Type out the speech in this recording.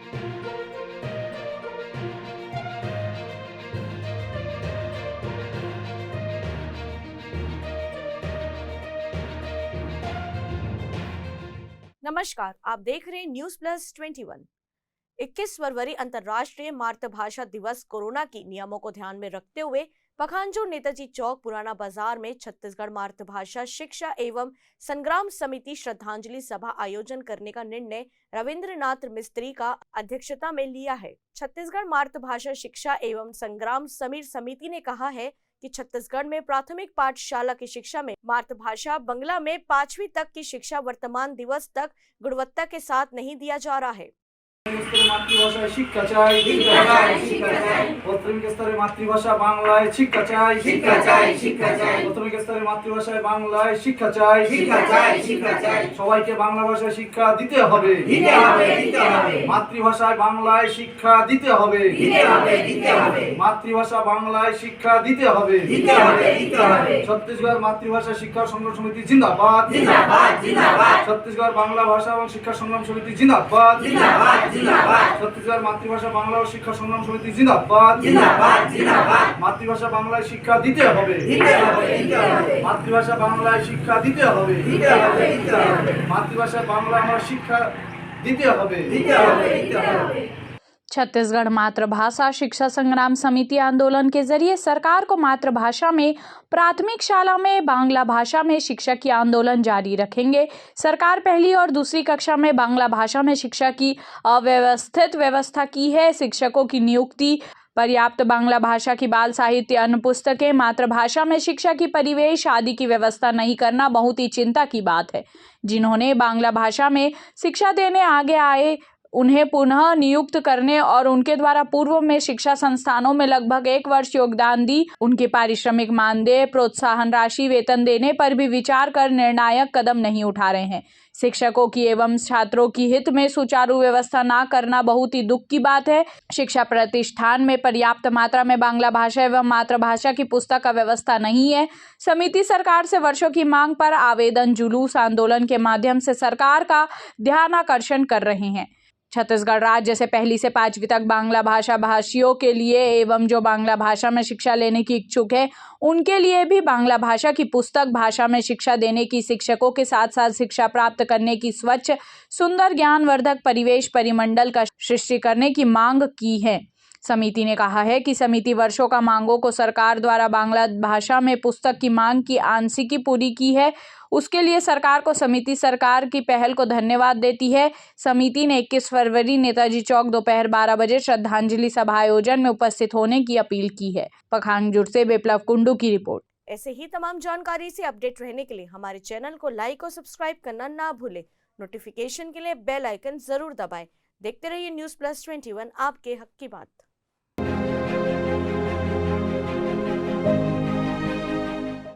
नमस्कार, आप देख रहे हैं न्यूज प्लस 21। 21 फरवरी अंतर्राष्ट्रीय मातृभाषा दिवस कोरोना की नियमों को ध्यान में रखते हुए पखांजूर नेताजी चौक पुराना बाजार में छत्तीसगढ़ मातृभाषा शिक्षा एवं संग्राम समिति श्रद्धांजलि सभा आयोजन करने का निर्णय रविंद्रनाथ मिस्त्री का अध्यक्षता में लिया है। छत्तीसगढ़ मातृभाषा शिक्षा एवं संग्राम समिति ने कहा है कि छत्तीसगढ़ में प्राथमिक पाठशाला की शिक्षा में मातृभाषा बंगला में 5वीं तक की शिक्षा वर्तमान दिवस तक गुणवत्ता के साथ नहीं दिया जा रहा है। मातृभाषा शिक्षा चाই प्राथमिक स्तरे मातृभाषा বাংলায় শিক্ষা চাই प्राथमिक स्तरे मातृभाषाয় বাংলায় শিক্ষা চাই সবাইকে বাংলা ভাষায় শিক্ষা দিতে হবে মাতৃভাষায় বাংলায় শিক্ষা দিতে হবে মাতৃভাষা বাংলায় শিক্ষা দিতে হবে ছত্তিশগড় মাতৃভাষা শিক্ষা সংগ্রাম সমিতি জিন্দাবাদ ছত্তিশগড় বাংলা ভাষা এবং শিক্ষা সংগ্রাম সমিতি জিন্দাবাদ छत्तीसगढ़ मातृभाषा बांग्ला और शिक्षा संग्राम समिति जिंदाबाद मातृभाषा बांग्ला शिक्षा दीते होबे मातृभाषा बांग्ला शिक्षा दीते होबे मातृभाषा बांग्ला हमरा शिक्षा दीते होबे। छत्तीसगढ़ मातृभाषा शिक्षा संग्राम समिति आंदोलन के जरिए सरकार को मातृभाषा में प्राथमिक शाला में बांग्ला भाषा में शिक्षा की आंदोलन जारी रखेंगे। सरकार पहली और दूसरी कक्षा में बांग्ला भाषा में शिक्षा की अव्यवस्थित व्यवस्था की है। शिक्षकों की नियुक्ति, पर्याप्त बांग्ला भाषा की बाल साहित्य, अन्य पुस्तकें, मातृभाषा में शिक्षा की परिवेश आदि की व्यवस्था नहीं करना बहुत ही चिंता की बात है। जिन्होंने बांग्ला भाषा में शिक्षा देने आगे आए उन्हें पुनः नियुक्त करने और उनके द्वारा पूर्व में शिक्षा संस्थानों में लगभग 1 वर्ष योगदान दी उनके पारिश्रमिक मानदेय, प्रोत्साहन राशि, वेतन देने पर भी विचार कर निर्णायक कदम नहीं उठा रहे हैं। शिक्षकों की एवं छात्रों की हित में सुचारू व्यवस्था न करना बहुत ही दुख की बात है। शिक्षा प्रतिष्ठान में पर्याप्त मात्रा में बांग्ला भाषा एवं मातृभाषा की पुस्तक का व्यवस्था नहीं है। समिति सरकार से वर्षों की मांग पर आवेदन, जुलूस, आंदोलन के माध्यम से सरकार का ध्यान आकर्षण कर रहे हैं। छत्तीसगढ़ राज्य से 1ली से 5वीं तक बांग्ला भाषा भाषियों के लिए एवं जो बांग्ला भाषा में शिक्षा लेने की इच्छुक है उनके लिए भी बांग्ला भाषा की पुस्तक, भाषा में शिक्षा देने की, शिक्षकों के साथ साथ शिक्षा प्राप्त करने की स्वच्छ, सुंदर, ज्ञानवर्धक परिवेश परिमंडल का सृष्टि करने की मांग की है। समिति ने कहा है कि समिति वर्षों का मांगों को सरकार द्वारा बांग्ला भाषा में पुस्तक की मांग की आंशिकी पूरी की है। उसके लिए सरकार को समिति सरकार की पहल को धन्यवाद देती है। समिति ने 21 फरवरी नेताजी चौक दोपहर 12 बजे श्रद्धांजलि सभा आयोजन में उपस्थित होने की अपील की है। पखांजूर से बिप्लव कुंडू की रिपोर्ट। ऐसे ही तमाम जानकारी से अपडेट रहने के लिए हमारे चैनल को लाइक और सब्सक्राइब करना ना भूले। नोटिफिकेशन के लिए बेल आइकन जरूर दबाएं। देखते रहिए न्यूज प्लस 21, आपके हक की बात।